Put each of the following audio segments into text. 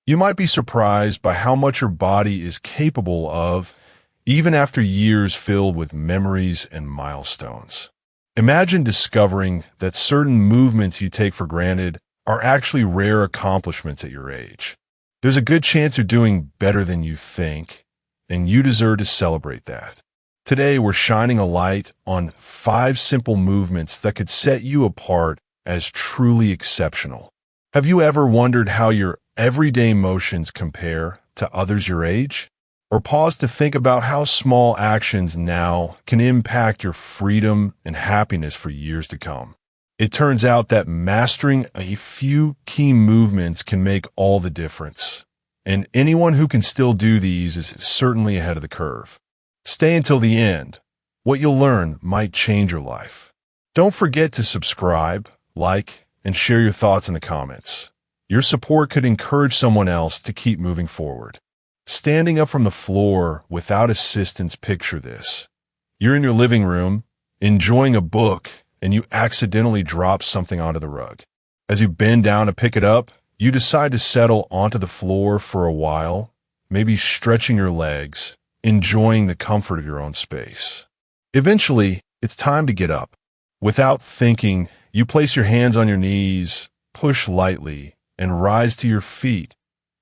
You might be surprised by how much your body is capable of, even after years filled with memories and milestones. Imagine discovering that certain movements you take for granted are actually rare accomplishments at your age. There's a good chance you're doing better than you think, and you deserve to celebrate that. Today, we're shining a light on 5 simple movements that could set you apart as truly exceptional. Have you ever wondered how your everyday motions compare to others your age? Or pause to think about how small actions now can impact your freedom and happiness for years to come? It turns out that mastering a few key movements can make all the difference. And anyone who can still do these is certainly ahead of the curve. Stay until the end. What you'll learn might change your life. Don't forget to subscribe, like, and share your thoughts in the comments. Your support could encourage someone else to keep moving forward. Standing up from the floor without assistance, picture this. You're in your living room, enjoying a book, and you accidentally drop something onto the rug. As you bend down to pick it up, you decide to settle onto the floor for a while, maybe stretching your legs, enjoying the comfort of your own space. Eventually, it's time to get up. Without thinking, you place your hands on your knees, push lightly, and rise to your feet,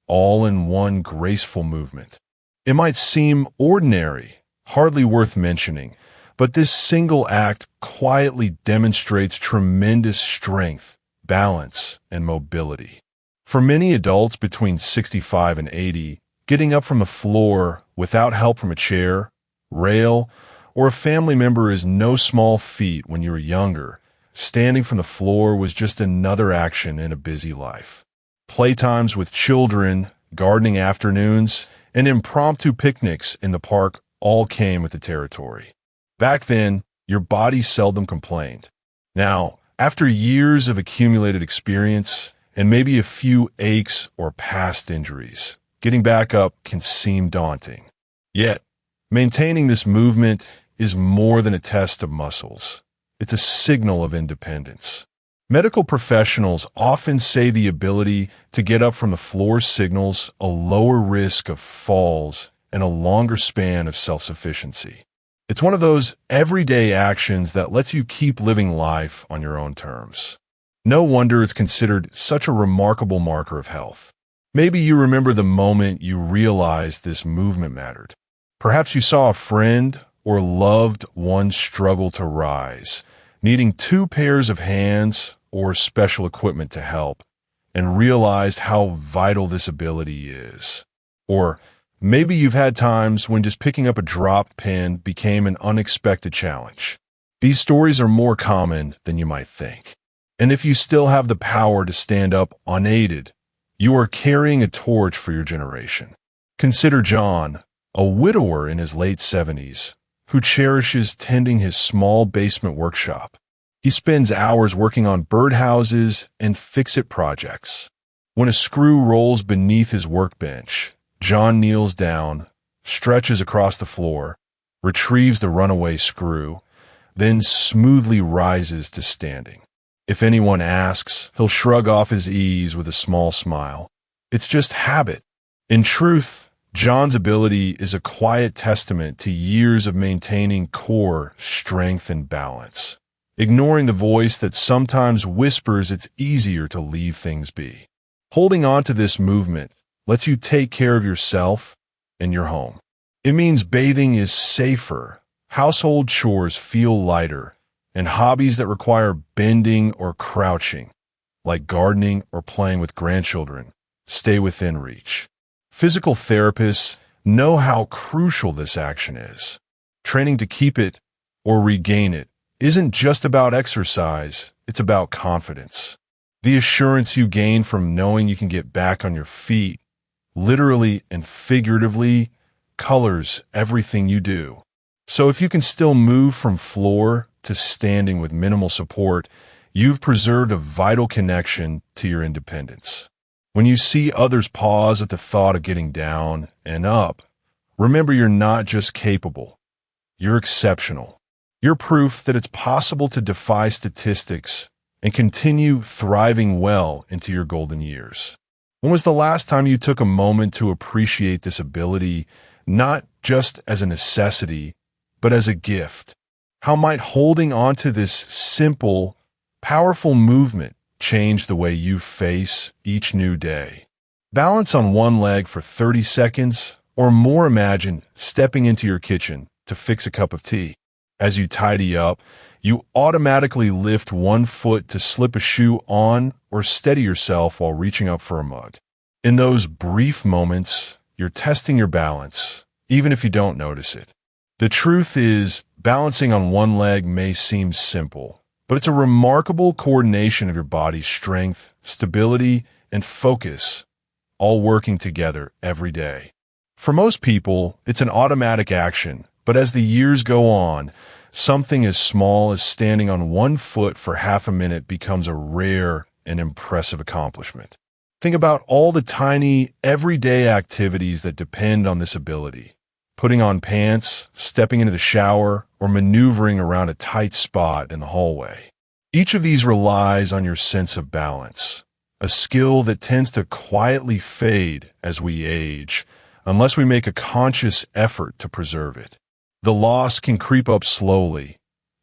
all in one graceful movement. It might seem ordinary, hardly worth mentioning, but this single act quietly demonstrates tremendous strength, balance, and mobility. For many adults between 65 and 80, getting up from the floor without help from a chair, rail, or a family member is no small feat. When you were younger, standing from the floor was just another action in a busy life. Playtimes with children, gardening afternoons, and impromptu picnics in the park all came with the territory. Back then, your body seldom complained. Now, after years of accumulated experience and maybe a few aches or past injuries, getting back up can seem daunting. Yet, maintaining this movement is more than a test of muscles. It's a signal of independence. Medical professionals often say the ability to get up from the floor signals a lower risk of falls and a longer span of self-sufficiency. It's one of those everyday actions that lets you keep living life on your own terms. No wonder it's considered such a remarkable marker of health. Maybe you remember the moment you realized this movement mattered. Perhaps you saw a friend or loved one struggle to rise, needing 2 pairs of hands or special equipment to help, and realized how vital this ability is. Or maybe you've had times when just picking up a dropped pen became an unexpected challenge. These stories are more common than you might think. And if you still have the power to stand up unaided, you are carrying a torch for your generation. Consider John, a widower in his late 70s, who cherishes tending his small basement workshop. He spends hours working on birdhouses and fix-it projects. When a screw rolls beneath his workbench, John kneels down, stretches across the floor, retrieves the runaway screw, then smoothly rises to standing. If anyone asks, he'll shrug off his ease with a small smile. It's just habit. In truth, John's ability is a quiet testament to years of maintaining core strength and balance, ignoring the voice that sometimes whispers it's easier to leave things be. Holding on to this movement lets you take care of yourself and your home. It means bathing is safer, household chores feel lighter, and hobbies that require bending or crouching, like gardening or playing with grandchildren, stay within reach. Physical therapists know how crucial this action is. Training to keep it or regain it isn't just about exercise, it's about confidence. The assurance you gain from knowing you can get back on your feet, literally and figuratively, colors everything you do. So if you can still move from floor to standing with minimal support, you've preserved a vital connection to your independence. When you see others pause at the thought of getting down and up, remember you're not just capable, you're exceptional. You're proof that it's possible to defy statistics and continue thriving well into your golden years. When was the last time you took a moment to appreciate this ability, not just as a necessity, but as a gift? How might holding on to this simple, powerful movement change the way you face each new day? Balance on one leg for 30 seconds, or more. Imagine stepping into your kitchen to fix a cup of tea. As you tidy up, you automatically lift one foot to slip a shoe on or steady yourself while reaching up for a mug. In those brief moments, you're testing your balance, even if you don't notice it. The truth is, balancing on one leg may seem simple, but it's a remarkable coordination of your body's strength, stability, and focus, all working together every day. For most people, it's an automatic action, but as the years go on, something as small as standing on one foot for half a minute becomes a rare and impressive accomplishment. Think about all the tiny, everyday activities that depend on this ability. Putting on pants, stepping into the shower, or maneuvering around a tight spot in the hallway. Each of these relies on your sense of balance, a skill that tends to quietly fade as we age, unless we make a conscious effort to preserve it. The loss can creep up slowly.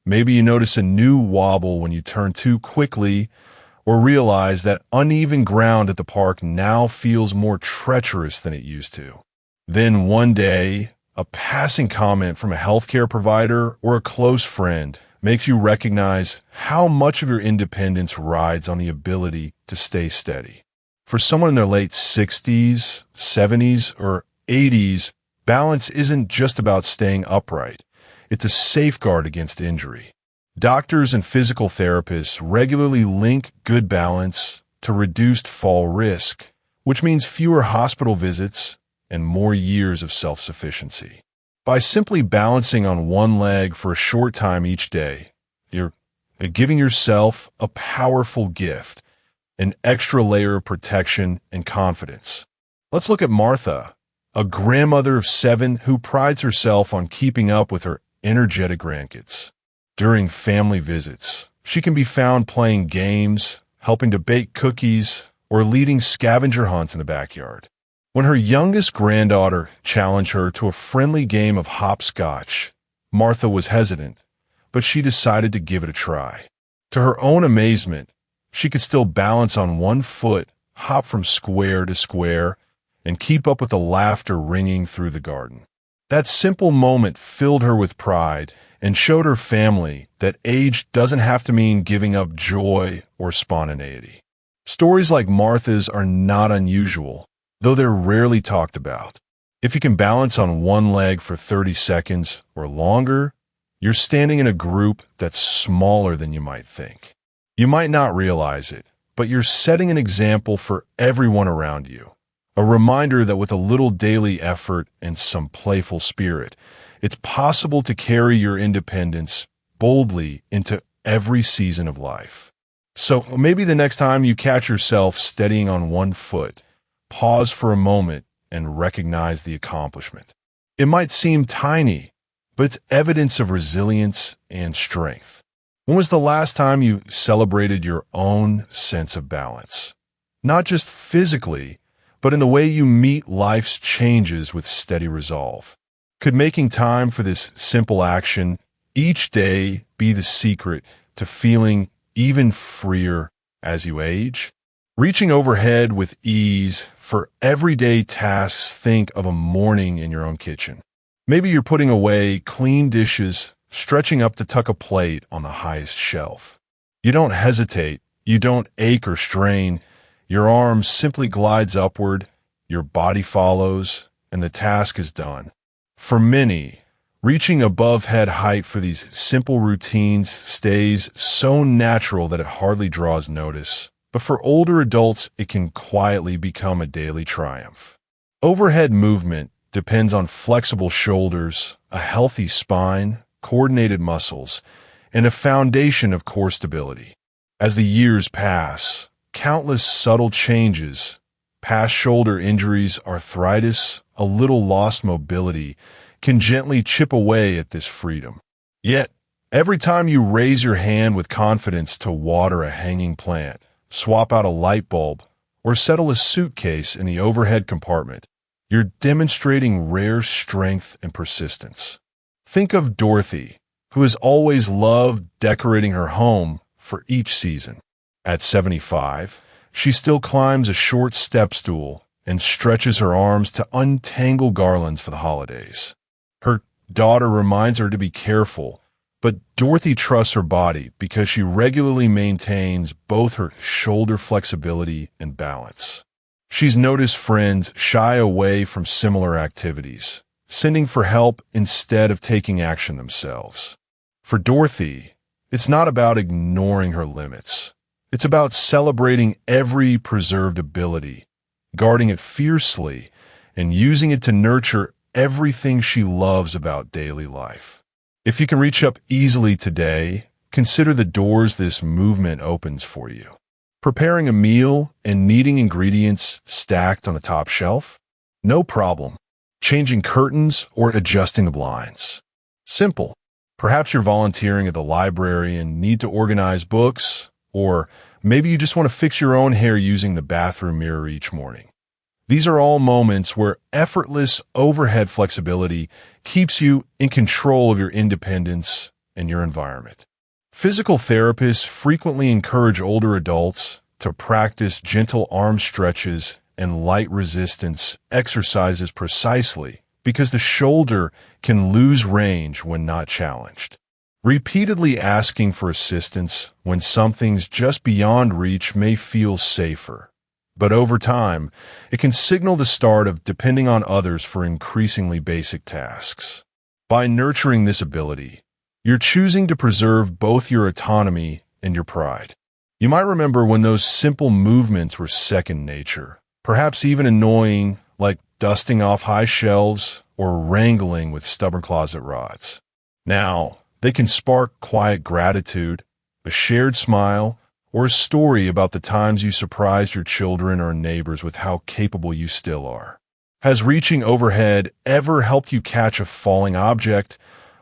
Maybe you notice a new wobble when you turn too quickly, or realize that uneven ground at the park now feels more treacherous than it used to. Then one day, a passing comment from a healthcare provider or a close friend makes you recognize how much of your independence rides on the ability to stay steady. For someone in their late 60s, 70s, or 80s, balance isn't just about staying upright. It's a safeguard against injury. Doctors and physical therapists regularly link good balance to reduced fall risk, which means fewer hospital visits and more years of self-sufficiency. By simply balancing on one leg for a short time each day, you're giving yourself a powerful gift, an extra layer of protection and confidence. Let's look at Martha, a grandmother of 7 who prides herself on keeping up with her energetic grandkids. During family visits, she can be found playing games, helping to bake cookies, or leading scavenger hunts in the backyard. When her youngest granddaughter challenged her to a friendly game of hopscotch, Martha was hesitant, but she decided to give it a try. To her own amazement, she could still balance on one foot, hop from square to square, and keep up with the laughter ringing through the garden. That simple moment filled her with pride and showed her family that age doesn't have to mean giving up joy or spontaneity. Stories like Martha's are not unusual, though they're rarely talked about. If you can balance on one leg for 30 seconds or longer, you're standing in a group that's smaller than you might think. You might not realize it, but you're setting an example for everyone around you. A reminder that with a little daily effort and some playful spirit, it's possible to carry your independence boldly into every season of life. So maybe the next time you catch yourself steadying on one foot, pause for a moment and recognize the accomplishment. It might seem tiny, but it's evidence of resilience and strength. When was the last time you celebrated your own sense of balance? Not just physically, but in the way you meet life's changes with steady resolve. Could making time for this simple action each day be the secret to feeling even freer as you age? Reaching overhead with ease for everyday tasks, think of a morning in your own kitchen. Maybe you're putting away clean dishes, stretching up to tuck a plate on the highest shelf. You don't hesitate, you don't ache or strain. Your arm simply glides upward, your body follows, and the task is done. For many, reaching above head height for these simple routines stays so natural that it hardly draws notice. But for older adults, it can quietly become a daily triumph. Overhead movement depends on flexible shoulders, a healthy spine, coordinated muscles, and a foundation of core stability. As the years pass, countless subtle changes, past shoulder injuries, arthritis, a little lost mobility, can gently chip away at this freedom. Yet, every time you raise your hand with confidence to water a hanging plant, swap out a light bulb, or settle a suitcase in the overhead compartment, you're demonstrating rare strength and persistence. Think of Dorothy, who has always loved decorating her home for each season. At 75, she still climbs a short step stool and stretches her arms to untangle garlands for the holidays. Her daughter reminds her to be careful, but Dorothy trusts her body because she regularly maintains both her shoulder flexibility and balance. She's noticed friends shy away from similar activities, sending for help instead of taking action themselves. For Dorothy, it's not about ignoring her limits. It's about celebrating every preserved ability, guarding it fiercely, and using it to nurture everything she loves about daily life. If you can reach up easily today, consider the doors this movement opens for you. Preparing a meal and needing ingredients stacked on the top shelf? No problem. Changing curtains or adjusting the blinds? Simple. Perhaps you're volunteering at the library and need to organize books, or maybe you just want to fix your own hair using the bathroom mirror each morning. These are all moments where effortless overhead flexibility keeps you in control of your independence and your environment. Physical therapists frequently encourage older adults to practice gentle arm stretches and light resistance exercises precisely because the shoulder can lose range when not challenged. Repeatedly asking for assistance when something's just beyond reach may feel safer, but over time, it can signal the start of depending on others for increasingly basic tasks. By nurturing this ability, you're choosing to preserve both your autonomy and your pride. You might remember when those simple movements were second nature, perhaps even annoying, like dusting off high shelves or wrangling with stubborn closet rods. Now, they can spark quiet gratitude, a shared smile, or a story about the times you surprised your children or neighbors with how capable you still are. Has reaching overhead ever helped you catch a falling object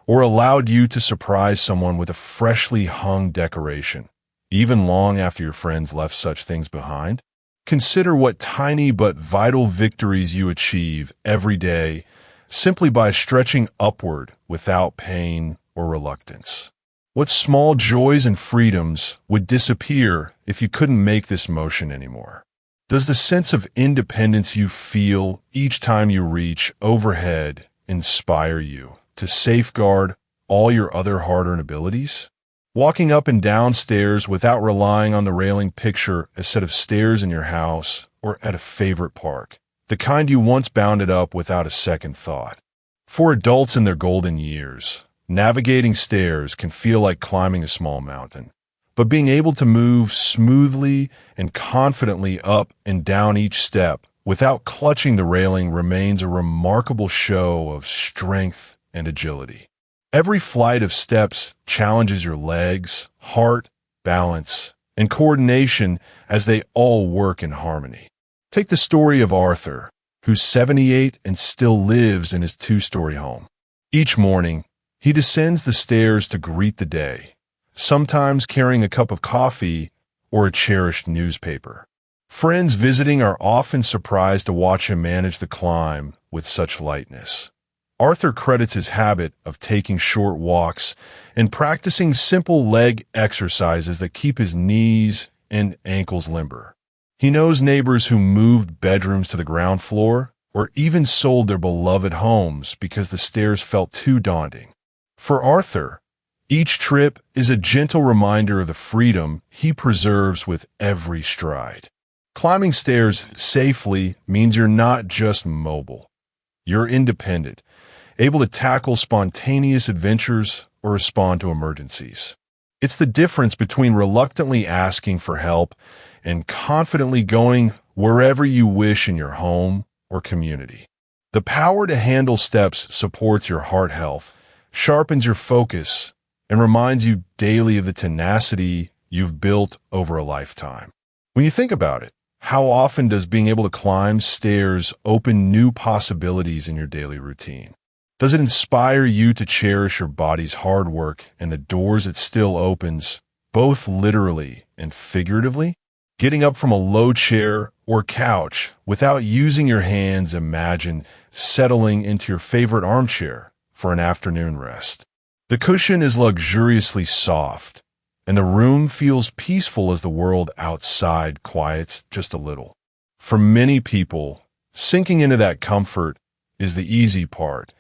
or allowed you to surprise someone with a freshly hung decoration, even long after your friends left such things behind? Consider what tiny but vital victories you achieve every day simply by stretching upward without pain or reluctance. What small joys and freedoms would disappear if you couldn't make this motion anymore? Does the sense of independence you feel each time you reach overhead inspire you to safeguard all your other hard-earned abilities? Walking up and down stairs without relying on the railing picture a set of stairs in your house or at a favorite park, the kind you once bounded up without a second thought. For adults in their golden years, navigating stairs can feel like climbing a small mountain, but being able to move smoothly and confidently up and down each step without clutching the railing remains a remarkable show of strength and agility. Every flight of steps challenges your legs, heart, balance, and coordination as they all work in harmony. Take the story of Arthur, who's 78 and still lives in his two-story home. Each morning, he descends the stairs to greet the day, sometimes carrying a cup of coffee or a cherished newspaper. Friends visiting are often surprised to watch him manage the climb with such lightness. Arthur credits his habit of taking short walks and practicing simple leg exercises that keep his knees and ankles limber. He knows neighbors who moved bedrooms to the ground floor or even sold their beloved homes because the stairs felt too daunting. For Arthur, each trip is a gentle reminder of the freedom he preserves with every stride. Climbing stairs safely means you're not just mobile. You're independent, able to tackle spontaneous adventures or respond to emergencies. It's the difference between reluctantly asking for help and confidently going wherever you wish in your home or community. The power to handle steps supports your heart health, sharpens your focus, and reminds you daily of the tenacity you've built over a lifetime. When you think about it, how often does being able to climb stairs open new possibilities in your daily routine? Does it inspire you to cherish your body's hard work and the doors it still opens, both literally and figuratively? Getting up from a low chair or couch without using your hands, imagine settling into your favorite armchair for an afternoon rest. The cushion is luxuriously soft, and the room feels peaceful as the world outside quiets just a little. For many people, sinking into that comfort is the easy part,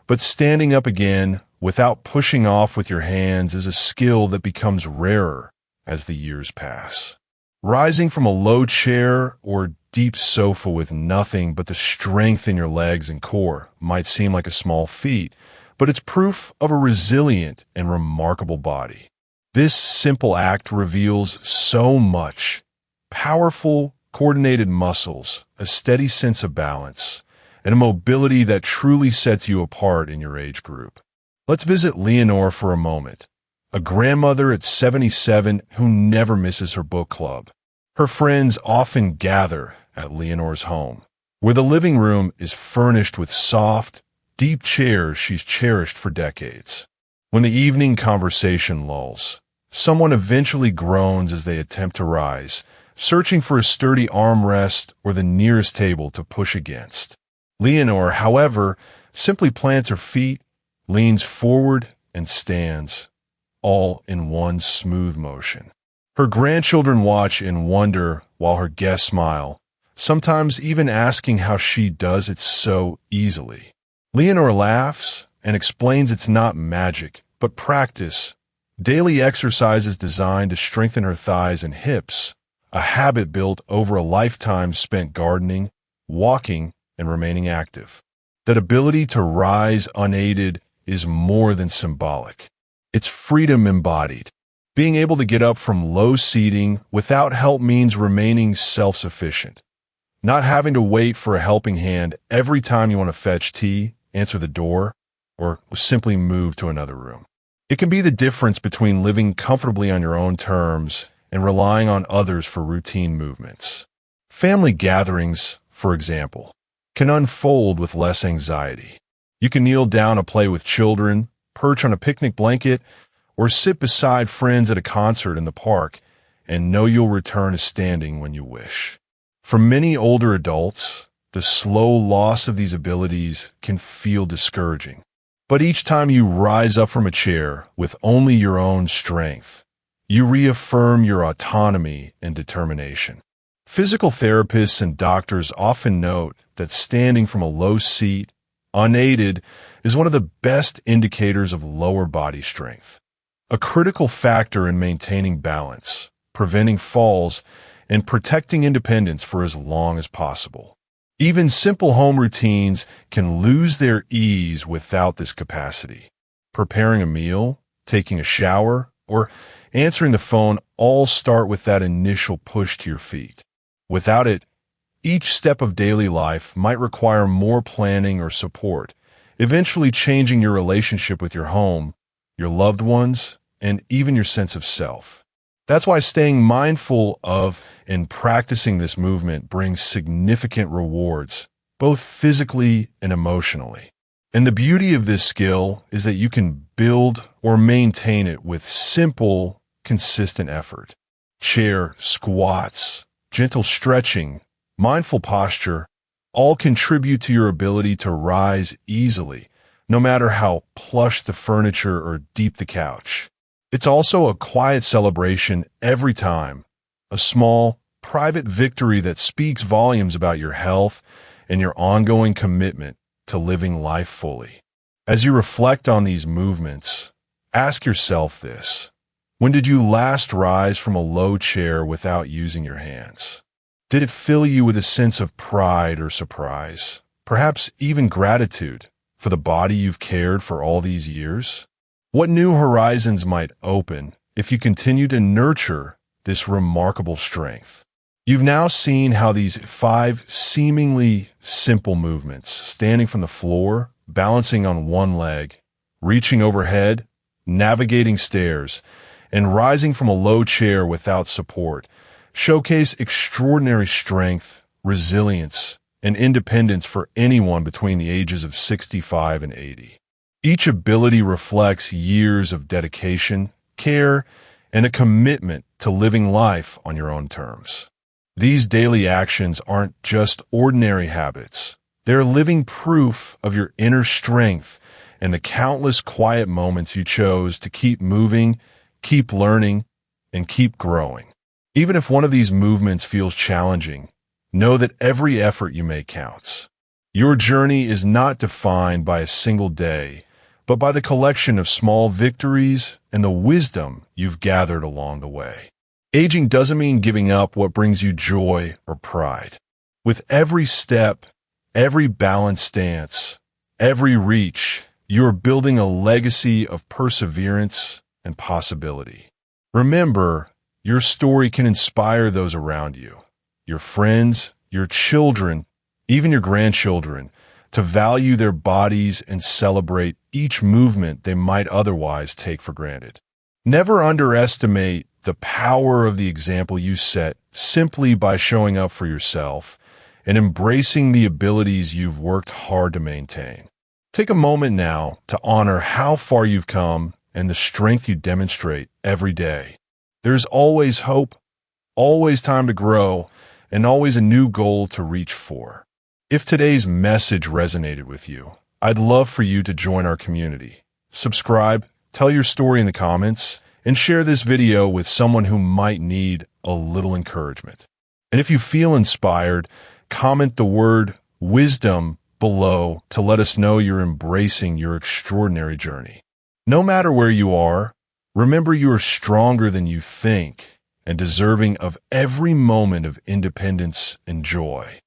but standing up again without pushing off with your hands is a skill that becomes rarer as the years pass. Rising from a low chair or deep sofa with nothing but the strength in your legs and core might seem like a small feat, but it's proof of a resilient and remarkable body. This simple act reveals so much: powerful, coordinated muscles, a steady sense of balance, and a mobility that truly sets you apart in your age group. Let's visit Leonore for a moment, a grandmother at 77 who never misses her book club. Her friends often gather at Leonore's home, where the living room is furnished with soft, deep chairs she's cherished for decades. When the evening conversation lulls, someone eventually groans as they attempt to rise, searching for a sturdy armrest or the nearest table to push against. Leonore, however, simply plants her feet, leans forward, and stands, all in one smooth motion. Her grandchildren watch in wonder while her guests smile, sometimes even asking how she does it so easily. Leonore laughs and explains it's not magic, but practice, daily exercises designed to strengthen her thighs and hips, a habit built over a lifetime spent gardening, walking, and remaining active. That ability to rise unaided is more than symbolic. It's freedom embodied. Being able to get up from low seating without help means remaining self-sufficient, not having to wait for a helping hand every time you want to fetch tea, answer the door, or simply move to another room. It can be the difference between living comfortably on your own terms and relying on others for routine movements. Family gatherings, for example, can unfold with less anxiety. You can kneel down to play with children, perch on a picnic blanket, or sit beside friends at a concert in the park and know you'll return to standing when you wish. For many older adults, the slow loss of these abilities can feel discouraging. But each time you rise up from a chair with only your own strength, you reaffirm your autonomy and determination. Physical therapists and doctors often note that standing from a low seat, unaided, is one of the best indicators of lower body strength, a critical factor in maintaining balance, preventing falls, and protecting independence for as long as possible. Even simple home routines can lose their ease without this capacity. Preparing a meal, taking a shower, or answering the phone all start with that initial push to your feet. Without it, each step of daily life might require more planning or support, eventually changing your relationship with your home, your loved ones, and even your sense of self. That's why staying mindful of and practicing this movement brings significant rewards, both physically and emotionally. And the beauty of this skill is that you can build or maintain it with simple, consistent effort. Chair, squats, gentle stretching, mindful posture, all contribute to your ability to rise easily, no matter how plush the furniture or deep the couch. It's also a quiet celebration every time, a small, private victory that speaks volumes about your health and your ongoing commitment to living life fully. As you reflect on these movements, ask yourself this: when did you last rise from a low chair without using your hands? Did it fill you with a sense of pride or surprise, perhaps even gratitude for the body you've cared for all these years? What new horizons might open if you continue to nurture this remarkable strength? You've now seen how these 5 seemingly simple movements, standing from the floor, balancing on one leg, reaching overhead, navigating stairs, and rising from a low chair without support, showcase extraordinary strength, resilience, and independence for anyone between the ages of 65 and 80. Each ability reflects years of dedication, care, and a commitment to living life on your own terms. These daily actions aren't just ordinary habits. They're living proof of your inner strength and the countless quiet moments you chose to keep moving, keep learning, and keep growing. Even if one of these movements feels challenging, know that every effort you make counts. Your journey is not defined by a single day, but by the collection of small victories and the wisdom you've gathered along the way. Aging doesn't mean giving up what brings you joy or pride. With every step, every balanced stance, every reach, you are building a legacy of perseverance and possibility. Remember, your story can inspire those around you, your friends, your children, even your grandchildren, to value their bodies and celebrate each movement they might otherwise take for granted. Never underestimate the power of the example you set simply by showing up for yourself and embracing the abilities you've worked hard to maintain. Take a moment now to honor how far you've come and the strength you demonstrate every day. There's always hope, always time to grow, and always a new goal to reach for. If today's message resonated with you, I'd love for you to join our community. Subscribe, tell your story in the comments, and share this video with someone who might need a little encouragement. And if you feel inspired, comment the word wisdom below to let us know you're embracing your extraordinary journey. No matter where you are, remember you are stronger than you think and deserving of every moment of independence and joy.